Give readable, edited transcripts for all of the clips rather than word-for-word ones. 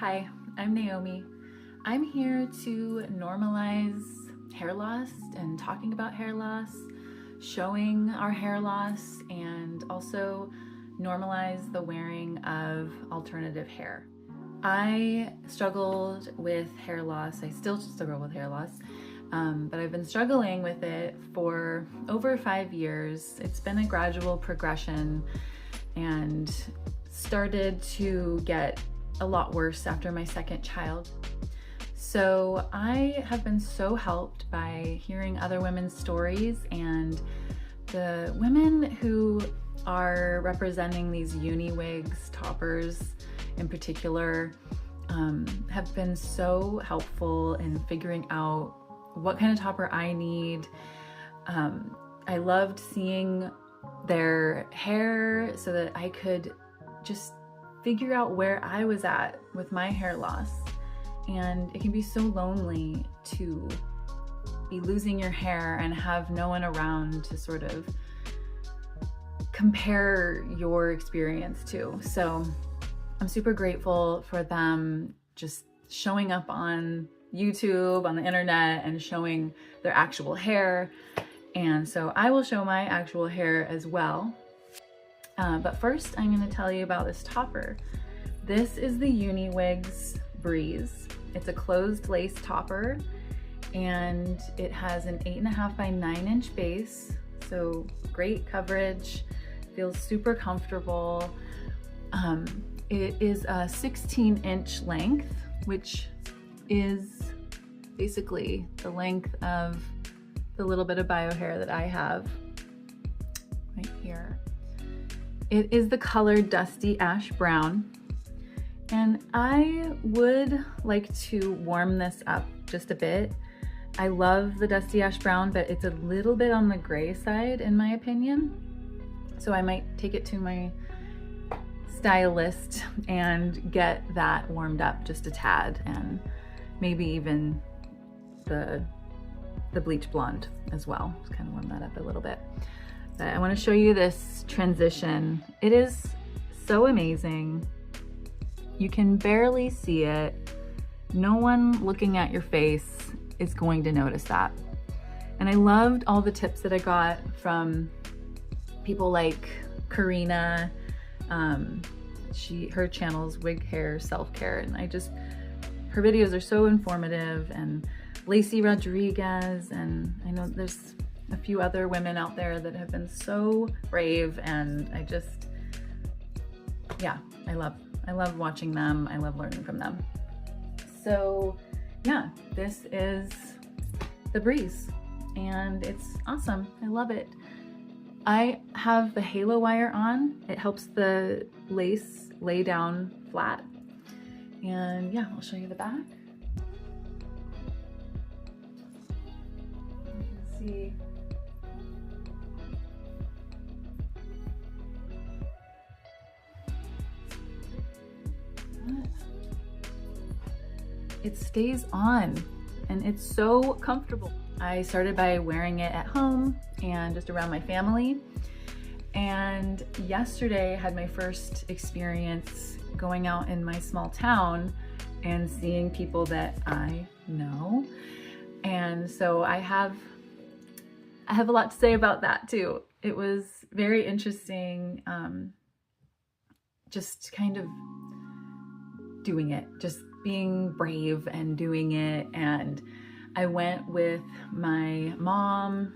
Hi, I'm Naomi. I'm here to normalize hair loss and talking about hair loss, showing our hair loss, and also normalize the wearing of alternative hair. I struggled with hair loss. I still struggle with hair loss, but I've been struggling with it for over 5 years. It's been a gradual progression and started to get a lot worse after my second child. So I have been so helped by hearing other women's stories, and the women who are representing these uniwigs, toppers in particular, have been so helpful in figuring out what kind of topper I need. I loved seeing their hair so that I could just figure out where I was at with my hair loss. And it can be so lonely to be losing your hair and have no one around to sort of compare your experience to. So I'm super grateful for them just showing up on YouTube, on the internet, and showing their actual hair. And so I will show my actual hair as well. But first, I'm going to tell you about this topper. This is the Uniwigs Breeze. It's a closed lace topper, and it has an 8.5 by 9 inch base. So great coverage, feels super comfortable. It is a 16-inch length, which is basically the length of the little bit of bio hair that I have right here. It is the color Dusty Ash Brown, and I would like to warm this up just a bit. I love the Dusty Ash Brown, but it's a little bit on the gray side in my opinion. So I might take it to my stylist and get that warmed up just a tad, and maybe even the bleach blonde as well. Just kind of warm that up a little bit. But I want to show you this transition. It is so amazing. You can barely see it. No one looking at your face is going to notice that. And I loved all the tips that I got from people like Karina. Her channel's Wig Hair Self-Care, and her videos are so informative, and Lacey Rodriguez, and I know there's a few other women out there that have been so brave, and I love watching them. I love learning from them. So yeah, this is the Breeze, and it's awesome. I love it. I have the halo wire on. It helps the lace lay down flat. And yeah, I'll show you the back. You can see it stays on, and it's so comfortable. I started by wearing it at home and just around my family. And yesterday I had my first experience going out in my small town and seeing people that I know. And so I have a lot to say about that too. It was very interesting, just kind of doing it, just being brave and doing it. And I went with my mom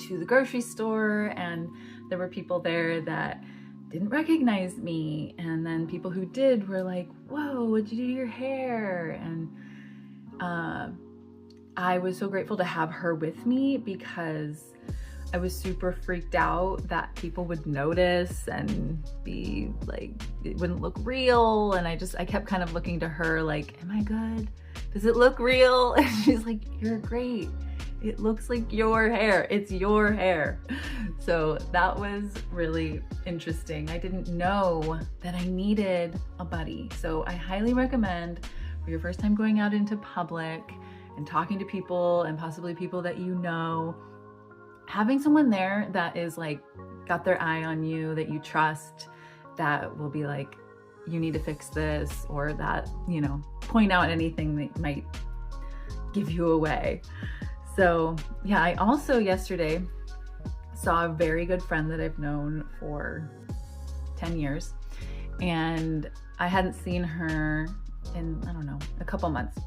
to the grocery store, and there were people there that didn't recognize me, and then people who did were like, "Whoa, what'd you do to your hair?" And I was so grateful to have her with me, because I was super freaked out that people would notice and be like, it wouldn't look real. And I kept kind of looking to her like, am I good? Does it look real? And she's like, you're great. It looks like your hair. It's your hair. So that was really interesting. I didn't know that I needed a buddy. So I highly recommend, for your first time going out into public and talking to people, and possibly people that you know, having someone there that is like got their eye on you, that you trust, that will be like, you need to fix this, or that, you know, point out anything that might give you away. So yeah, I also yesterday saw a very good friend that I've known for 10 years, and I hadn't seen her in, I don't know, a couple months.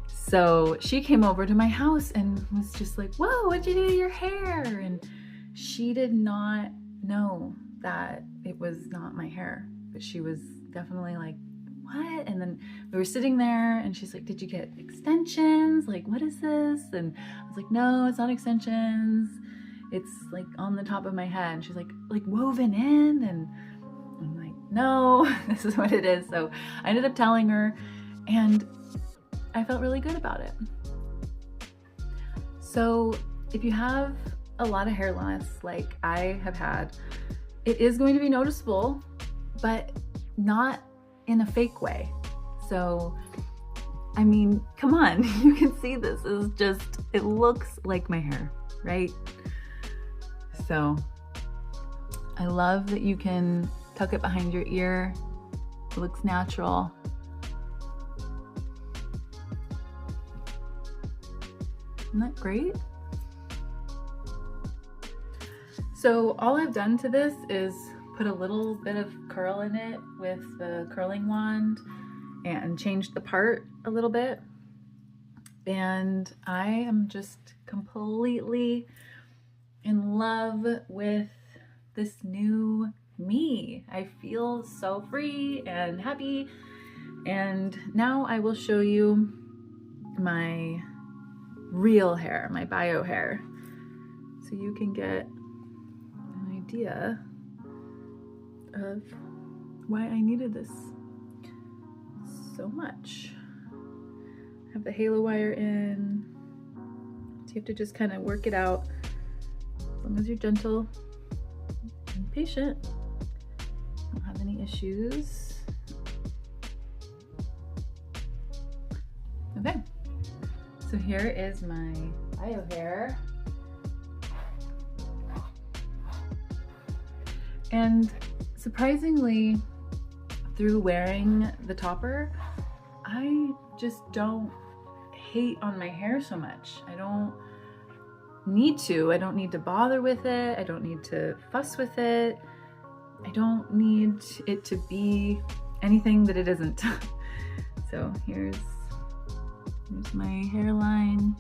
So she came over to my house and was just like, whoa, what'd you do to your hair? And she did not know that it was not my hair, but she was definitely like, what? And then we were sitting there and she's like, did you get extensions? Like, what is this? And I was like, no, it's not extensions. It's like on the top of my head. And she's like woven in? And I'm like, no, this is what it is. So I ended up telling her, and I felt really good about it. So if you have a lot of hair loss like I have had, it is going to be noticeable, but not in a fake way. So, I mean, come on, you can see this is just, it looks like my hair, right? So I love that you can tuck it behind your ear. It looks natural. Isn't that great? So all I've done to this is put a little bit of curl in it with the curling wand and changed the part a little bit. And I am just completely in love with this new me. I feel so free and happy. And now I will show you my real hair, my bio hair, so you can get an idea of why I needed this so much. I have the halo wire in, so you have to just kind of work it out. As long as you're gentle and patient, don't have any issues. Okay. So here is my bio hair. And surprisingly, through wearing the topper, I just don't hate on my hair so much. I don't need to. I don't need to bother with it. I don't need to fuss with it. I don't need it to be anything that it isn't. So here's my hairline.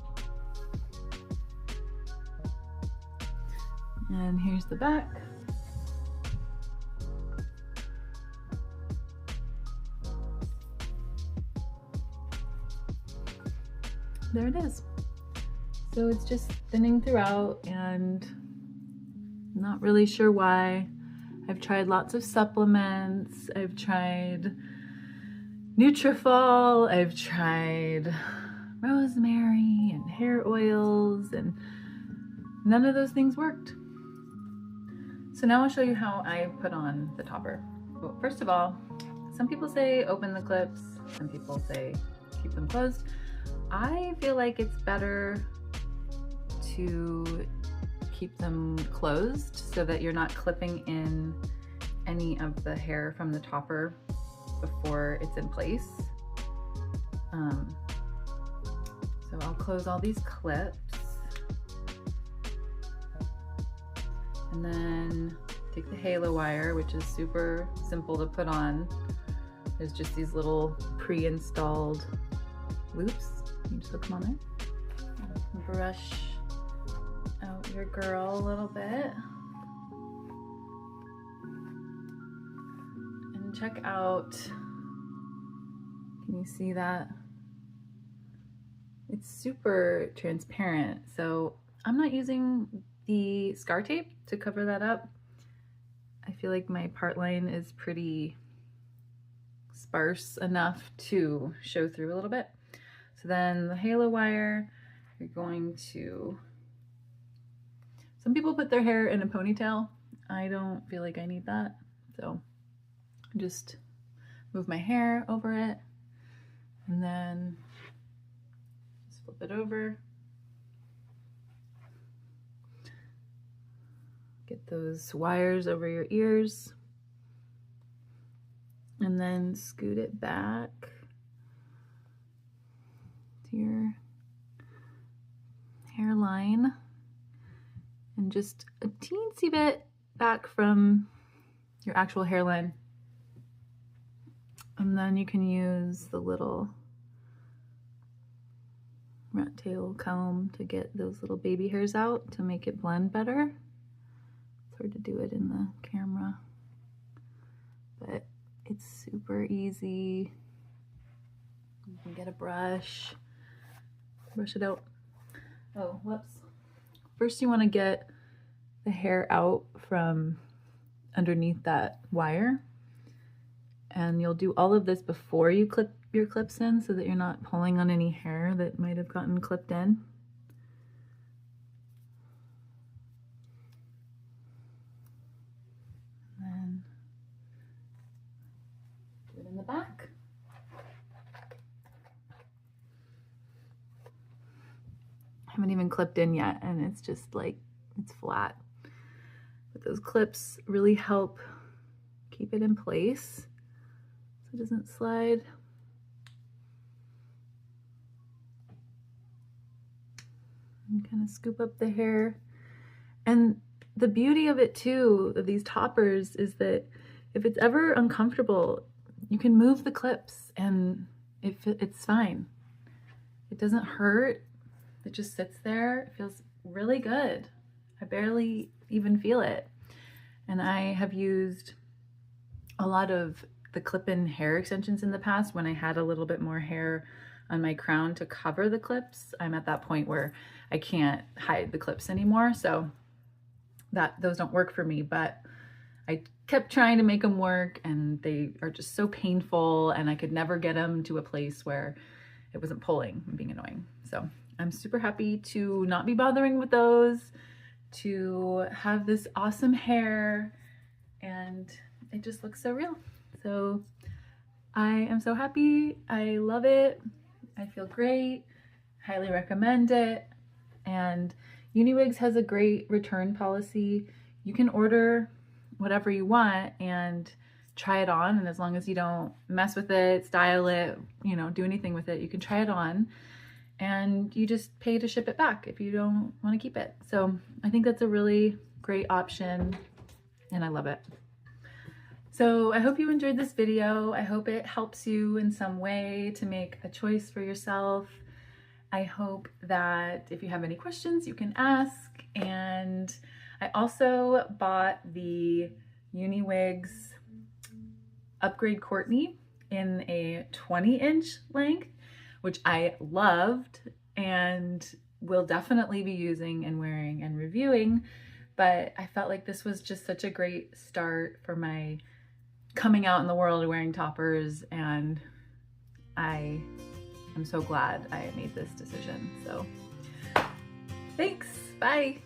And here's the back. There it is. So it's just thinning throughout, and I'm not really sure why. I've tried lots of supplements. I've tried Nutrafol. I've tried rosemary and hair oils, and none of those things worked. So now I'll show you how I put on the topper. Well, first of all, some people say open the clips, some people say keep them closed. I feel like it's better to keep them closed so that you're not clipping in any of the hair from the topper before it's in place. So I'll close all these clips, and then take the halo wire, which is super simple to put on. There's just these little pre-installed loops. You just hook them on there. Brush out your girl a little bit. And check out, can you see that? It's super transparent. So I'm not using the scar tape to cover that up. I feel like my part line is pretty sparse enough to show through a little bit. So then the halo wire, you're going to, some people put their hair in a ponytail. I don't feel like I need that. So just move my hair over it, and then just flip it over. Get those wires over your ears. and then scoot it back to your hairline and just a teensy bit back from your actual hairline. And then you can use the little rat tail comb to get those little baby hairs out to make it blend better. It's hard to do it in the camera, but it's super easy. You can get a brush, brush it out. Oh, whoops. First you want to get the hair out from underneath that wire. And you'll do all of this before you clip your clips in so that you're not pulling on any hair that might have gotten clipped in. And then do it in the back. I haven't even clipped in yet, and it's just like, it's flat. But those clips really help keep it in place so it doesn't slide. And kind of scoop up the hair. And the beauty of it too, of these toppers, is that if it's ever uncomfortable, you can move the clips and it's fine. It doesn't hurt. It just sits there. It feels really good. I barely even feel it. And I have used a lot of the clip-in hair extensions in the past when I had a little bit more hair on my crown to cover the clips. I'm at that point where I can't hide the clips anymore, so those don't work for me, but I kept trying to make them work, and they are just so painful, and I could never get them to a place where it wasn't pulling and being annoying. So I'm super happy to not be bothering with those, to have this awesome hair, and it just looks so real. So I am so happy. I love it. I feel great. Highly recommend it. And Uniwigs has a great return policy. You can order whatever you want and try it on, and as long as you don't mess with it, style it, you know, do anything with it, you can try it on, and you just pay to ship it back if you don't want to keep it. So I think that's a really great option, and I love it. So I hope you enjoyed this video. I hope it helps you in some way to make a choice for yourself. I hope that if you have any questions, you can ask. And I also bought the Uniwigs Upgrade Courtney in a 20-inch length, which I loved and will definitely be using and wearing and reviewing. But I felt like this was just such a great start for my coming out in the world wearing toppers, and I am so glad I made this decision. So thanks, bye.